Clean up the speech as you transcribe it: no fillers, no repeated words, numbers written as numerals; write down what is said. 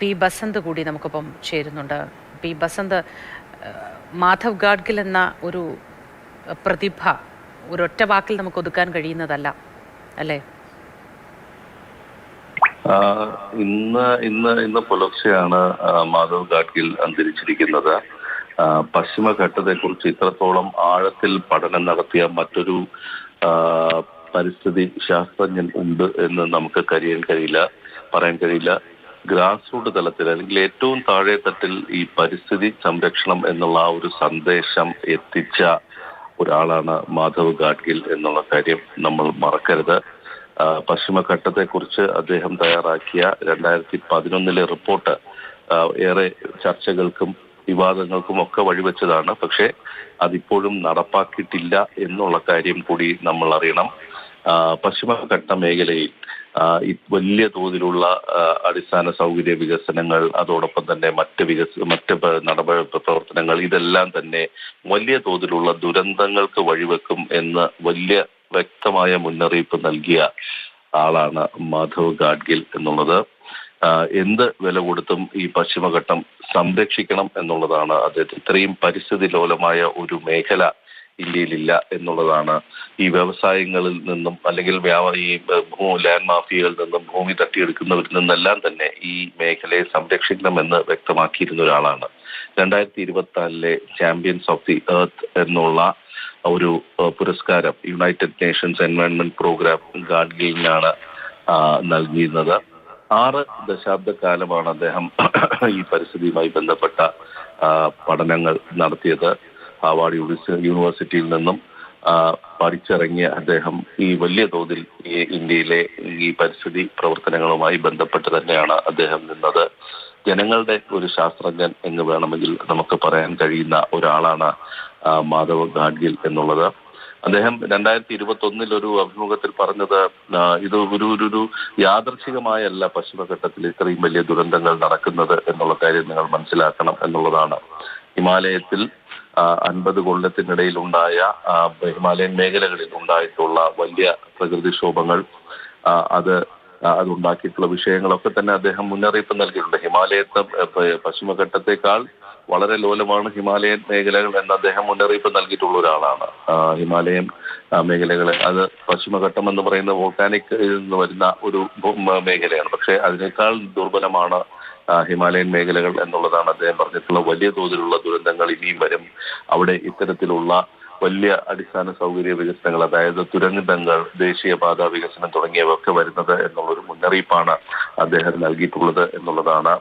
P Basant കൂടി നമുക്കൊപ്പം ചേരുന്നുണ്ട്. പി ബസന്ത്, മാധവ് ഗാഡ്ഗിൽ എന്ന ഒരു പ്രതിഭ ഒരൊറ്റ വാക്കിൽ നമുക്ക് ഒതുക്കാൻ കഴിയുന്നതല്ല അല്ലേ? ഇന്ന് പുലർച്ചെയാണ് മാധവ് ഗാഡ്ഗിൽ അന്തരിച്ചിരിക്കുന്നത്. പശ്ചിമഘട്ടത്തെക്കുറിച്ച് ഇത്രത്തോളം ആഴത്തിൽ പഠനം നടത്തിയ മറ്റൊരു പരിസ്ഥിതി ശാസ്ത്രജ്ഞൻ ഉണ്ട് എന്ന് നമുക്ക് പറയാൻ കഴിയില്ല. ഗ്രാസ് റൂട്ട് തലത്തിൽ അല്ലെങ്കിൽ ഏറ്റവും താഴെ തട്ടിൽ ഈ പരിസ്ഥിതി സംരക്ഷണം എന്നുള്ള ആ ഒരു സന്ദേശം എത്തിച്ച ഒരാളാണ് മാധവ് ഗാഡ്ഗിൽ എന്നുള്ള കാര്യം നമ്മൾ മറക്കരുത്. പശ്ചിമഘട്ടത്തെക്കുറിച്ച് അദ്ദേഹം തയ്യാറാക്കിയ 2011 റിപ്പോർട്ട് ഏറെ ചർച്ചകൾക്കും വിവാദങ്ങൾക്കും ഒക്കെ വഴിവെച്ചതാണ്. പക്ഷേ അതിപ്പോഴും നടപ്പാക്കിയിട്ടില്ല എന്നുള്ള കാര്യം കൂടി നമ്മൾ അറിയണം. പശ്ചിമഘട്ട മേഖലയിൽ വലിയ തോതിലുള്ള അടിസ്ഥാന സൗകര്യ വികസനങ്ങൾ, അതോടൊപ്പം തന്നെ മറ്റ് പ്രവർത്തനങ്ങൾ, ഇതെല്ലാം തന്നെ വലിയ തോതിലുള്ള ദുരന്തങ്ങൾക്ക് വഴിവെക്കും എന്ന് വലിയ വ്യക്തമായ മുന്നറിയിപ്പ് നൽകിയ ആളാണ് മാധവ് ഗാഡ്ഗിൽ എന്നുള്ളത്. എന്ത് വില കൊടുത്തും ഈ പശ്ചിമഘട്ടം സംരക്ഷിക്കണം എന്നുള്ളതാണ് അദ്ദേഹത്തിന്. ഇത്രയും പരിസ്ഥിതി ലോലമായ ഒരു മേഖല ഇന്ത്യയിലില്ല എന്നുള്ളതാണ്. ഈ വ്യവസായങ്ങളിൽ നിന്നും അല്ലെങ്കിൽ ഈ ലാൻഡ് മാഫിയകളിൽ നിന്നും ഭൂമി തട്ടിയെടുക്കുന്നവരിൽ നിന്നെല്ലാം തന്നെ ഈ മേഖലയെ സംരക്ഷിക്കണമെന്ന് വ്യക്തമാക്കിയിരുന്ന ഒരാളാണ്. 2024 ചാമ്പ്യൻസ് ഓഫ് ദി എർത്ത് എന്നുള്ള ഒരു പുരസ്കാരം യുണൈറ്റഡ് നേഷൻസ് എൻവയോൺമെന്റ് പ്രോഗ്രാം ഗാഡ്ഗിലിനാണ് നൽകിയിരുന്നത്. 6 ദശാബ്ദക്കാലമാണ് അദ്ദേഹം ഈ പരിസ്ഥിതിയുമായി ബന്ധപ്പെട്ട പഠനങ്ങൾ നടത്തിയത്. ഹാർവാർഡ് യൂണിവേഴ്സിറ്റിയിൽ നിന്നും പഠിച്ചിറങ്ങിയ അദ്ദേഹം ഈ വലിയ തോതിൽ ഈ ഇന്ത്യയിലെ ഈ പരിസ്ഥിതി പ്രവർത്തനങ്ങളുമായി ബന്ധപ്പെട്ട് തന്നെയാണ് അദ്ദേഹം നിന്നത്. ജനങ്ങളുടെ ഒരു ശാസ്ത്രജ്ഞൻ എന്ന് വേണമെങ്കിൽ നമുക്ക് പറയാൻ കഴിയുന്ന ഒരാളാണ് മാധവ് ഗാഡ്ഗിൽ എന്നുള്ളത്. അദ്ദേഹം 2021 ഒരു അഭിമുഖത്തിൽ പറഞ്ഞത്, ഇത് ഒരു യാദർച്ഛികമായല്ല പശ്ചിമഘട്ടത്തിൽ ഇത്രയും വലിയ ദുരന്തങ്ങൾ നടക്കുന്നത് എന്നുള്ള കാര്യം നിങ്ങൾ മനസ്സിലാക്കണം എന്നുള്ളതാണ്. ഹിമാലയത്തിൽ 50 കൊല്ലത്തിനിടയിൽ ഉണ്ടായ ഹിമാലയൻ മേഖലകളിൽ ഉണ്ടായിട്ടുള്ള വലിയ പ്രകൃതിക്ഷോഭങ്ങൾ, അതുണ്ടാക്കിയിട്ടുള്ള വിഷയങ്ങളൊക്കെ തന്നെ അദ്ദേഹം മുന്നറിയിപ്പ് നൽകിയിട്ടുണ്ട്. പശ്ചിമഘട്ടത്തെക്കാൾ വളരെ ലോലമാണ് ഹിമാലയൻ മേഖലകൾ എന്ന് അദ്ദേഹം മുന്നറിയിപ്പ് നൽകിയിട്ടുള്ള ഒരാളാണ്. ഹിമാലയൻ മേഖലകളെ, അത് പശ്ചിമഘട്ടം എന്ന് പറയുന്ന വോൾക്കാനിക് നിന്ന് വരുന്ന ഒരു മേഖലയാണ്. പക്ഷെ അതിനേക്കാൾ ദുർബലമാണ് ഹിമാലയൻ മേഖലകൾ എന്നുള്ളതാണ് അദ്ദേഹം പറഞ്ഞിട്ടുള്ള. വലിയ തോതിലുള്ള ദുരന്തങ്ങൾ ഇനിയും വരും. അവിടെ ഇത്തരത്തിലുള്ള വലിയ അടിസ്ഥാന സൗകര്യ വികസനങ്ങൾ, അതായത് തുരങ്കങ്ങൾ, ദേശീയപാത വികസനം തുടങ്ങിയവയൊക്കെ വരുന്നത് എന്നുള്ളൊരു മുന്നറിയിപ്പാണ് അദ്ദേഹം നൽകിയിട്ടുള്ളത് എന്നുള്ളതാണ്.